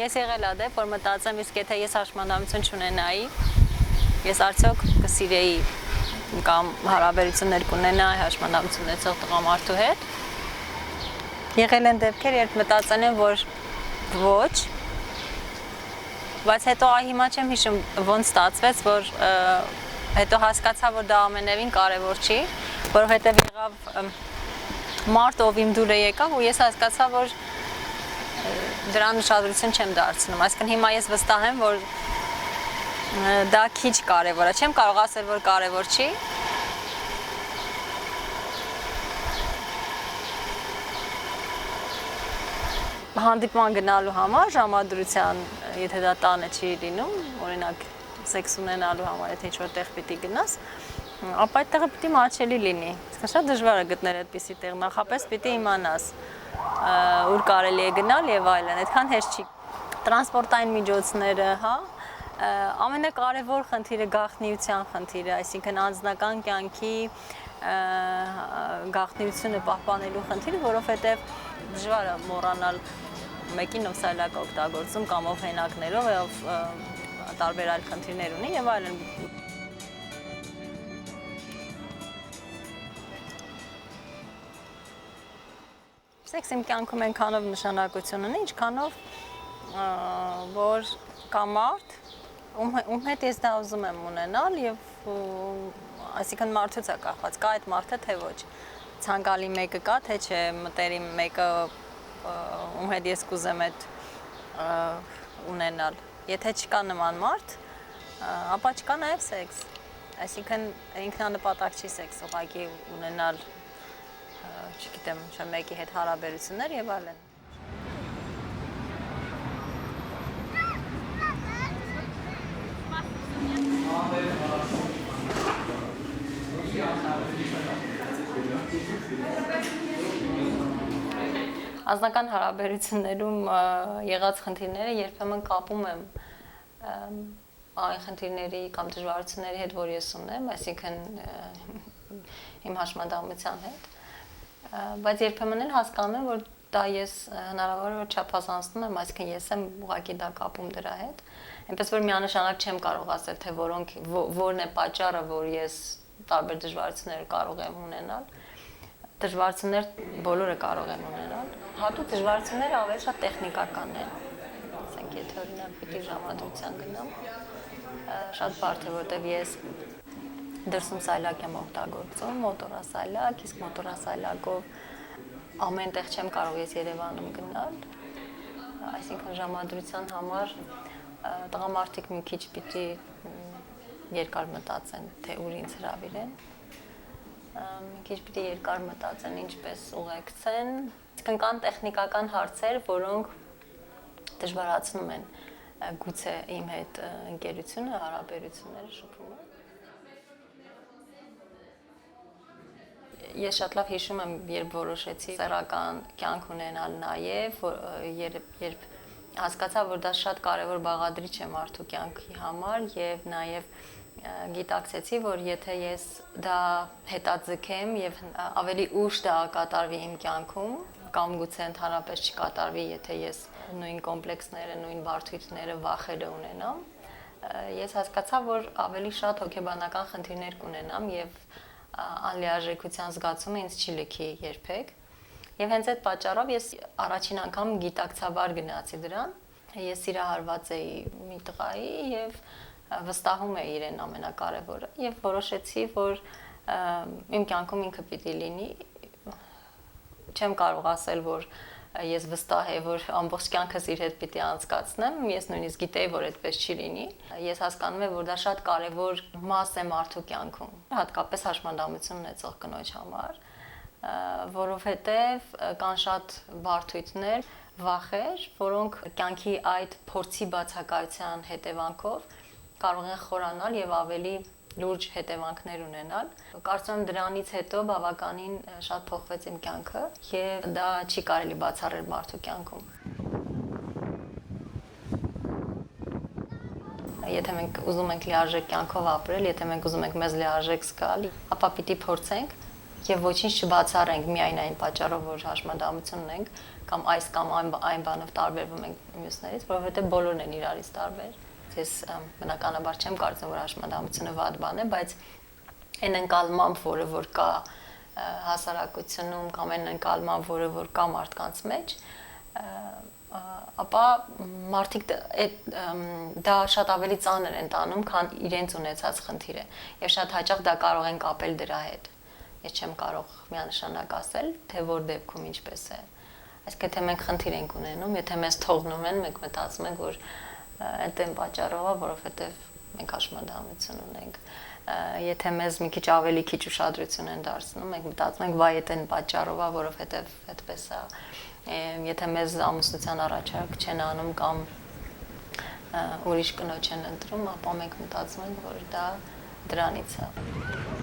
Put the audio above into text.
Ես եղել ա դե, որ մտածեմ, իսկ եթե ես հաշմանդամություն չունենայի, ես արդյոք կսիրեի կամ հարաբերություններ կունենայի հաշմանդամություն ունեցող տղամարդու հետ։ Եղել են դեպքեր, երբ մտածել եմ, որ ոչ, բայց հետո հիմա չեմ հիշում ոնց ստացվեց, որ հետո հասկացա, որ դա ամենևին կարևոր չի, որովհետև եղավ մարդ, ով իմ դուրը եկավ ու ես հասկացա, որ դրան ուշադրություն չեմ դարձնում, այսինքն հիմա ես վստահ եմ, որ դա քիչ կարևոր է, չեմ կարող ասել, որ կարևոր չի, հանդիպման գնալու համար ժամադրության, եթե դա տանը չի լինում, օրինակ սեքս ունենալու համար, եթե ինչ-որ տեղ պիտի գնաս, ապա այդ տեղը պիտի մատչելի լինի։ Իսկ շատ դժվար է գտնել այդպիսի տեղ, նախապես պիտի իմանաս, ուր կարելի է գնալ եւ այլն, այդքան հեշտ չի։ Տրանսպորտային միջոցները, հա, ամենակարևոր խնդիրը գաղտնիության խնդիրը, այսինքն անձնական կյանքի գաղտնիությունը պահպանելու խնդիրը, որովհետեւ դժվար է մոռանալ մեկին ով սայլակ օգտագործում կամ ով հենակներով, ով տարբեր այլ խնդիրներ ունի եւ այլն։ Սեքսը իմ կյանքում այնքանով նշանակություն ունի, ինչքանով որ կա մարդ, ում հետ ես դա ուզում եմ ունենալ եւ այսինքն մարդուց է կախված, կա այդ մարդը թե ոչ։ Ցանկալի մեկը կա, թե չէ, մտերիմ մեկը ում հետ ես կուզեմ այդ ունենալ։ Եթե չկա նման մարդ, ապա չկա նաև սեքս։ Այսինքն ինքնանպատակ չի սեքս, ուղղակի ունենալ, չգիտեմ, մեկի հետ հարաբերություններ եւ այլն։ Անձնական հարաբերություններում եղած խնդիրները երբեմն կապում եմ այն խնդիրների կամ դժվարությունների հետ, որ ես ունեմ, այսինքն իմ հաշմանդամության հետ, բայց երբեմն էլ հասկանում եմ, որ դա ես հնարավոր չափազանցնում եմ, այսինքն ես եմ ուղղակի դա կապում դրա հետ, այնպես որ միանշանակ չեմ կարող ասել, թե որն է պատճառը, որ ես տարբեր դժվարություններ կարող եմ ունենալ, դժվարություններ բոլորը կարող են ունենալ, հատուկ դժվարությունները ավելի շատ տեխնիկական են, ասենք եթե օրինակ պիտի ժամադրության գնամ, շատ բարդ է, որտեղ ես դրսում սայլակ եմ օգտագործում, մոտորասայլակ, իսկ մոտորասայլակով ամեն տեղ չեմ կարող ես Երևանում գնալ, այսինքն ժամադրության համար տղամարդիկ մի քիչ պիտի երկար մտածեն, թե ուր ինձ հրավիրեն, մի քիչ պիտի երկար մտածեն, ինչպես ուղեկցեն, իսկ կան տեխնիկական հարցեր, որոնք դժվարացնում են գուցե իմ հետ ընկերությունը, հարաբերությունները, շփումը։ Ես շատ լավ հիշում եմ, երբ որոշեցի սեռական կյանք ունենալ նաև, երբ հասկացա, որ դա շատ կարևոր բաղադրիչ է մարդու կյանքի համար եւ նաև գիտակցեցի, որ եթե ես դա հետաձգեմ եւ ավելի ուշ դա կատարվի իմ կյանքում, կամ գուցե ընդհանրապես չկատարվի, եթե ես նույն կոմպլեքսները, նույն բարդությունները, վախերը ունենամ, ես հասկացա, որ ավելի շատ հոգեբանական խնդիրներ կունենամ եւ անլիարժեքության զգացումը ինձ չի լքի երբեք։ Եվ հենց այդ պատճառով ես առաջին անգամ գիտակցաբար գնացի դրան։ Ես սիրահարված էի մի տղայի եւ վստահում էի իրեն ամենակարևորը եւ որոշեցի, որ իմ կյանքում ինքը պիտի լինի։ Չեմ կարող ասել, որ ես վստահ եմ, որ ամբողջ կյանքս իր հետ պիտի անցկացնեմ, ես նույնիսկ գիտեի, որ այդպես չի լինի։ Ես հասկանում եմ, որ դա շատ կարևոր մաս է մարդու կյանքում, հատկապես հաշմանդամություն ունեցող կնոջ համար, որովհետև կան շատ բարդություններ, վախեր, որոնք կյանքի այդ փորձի բացակայության հետևանքով կարող են խորանալ եւ ավելի լուրջ հետևանքներ ունենալ։ Կարծում եմ դրանից հետո բավականին շատ փոխվեց իմ կյանքը եւ դա չի կարելի բացառել մարդու կյանքում։ Եթե մենք ուզում ենք լիարժեք կյանքով ապրել, եթե մենք ուզում ենք մեզ լիարժեք զգալ, ապա պիտի փորձենք եւ ոչինչ չբացառենք միայն այն պատճառով, որ հաշմանդամություն ունենք, կամ այս կամ այն բանով տարբերվում ենք մյուսներից, որովհետեւ բոլորն են իրարից տարբեր։ Ես բնականաբար չեմ կարծում, որ հաշմանդամությունը վատ բան է, բայց այն ընկալմամբ, որ կա հասարակությունում կամ այն ընկալմամբ, որ կա մարդկանց մեջ, ապա մարդիկ դա շատ ավելի ծանր են տանում, քան իրենց ունեցած խնդիրը, եւ շատ հաճախ դա կարող են կապել դրա հետ։ Ես չեմ կարող միանշանակ ասել, թե որ դեպքում ինչպես է։ Այսինքն եթե մենք խնդիր ենք ունենում, եթե մեզ թողնում են, մենք մտածում ենք, որ այդտեղ պատճառով է, որովհետեւ մենք հաշմանդամություն ունենք։ Եթե մեզ մի քիչ ավելի քիչ ուշադրություն են դարձնում, մենք մտածում ենք, վայ, այդտեղ պատճառով է, որովհետեւ այդպես է։ Եթե մեզ ամուսնության առաջարկ չեն անում կամ ուրիշ կնոջ են ընտրում, ապա մենք մտածում ենք, որ դա դրանից է։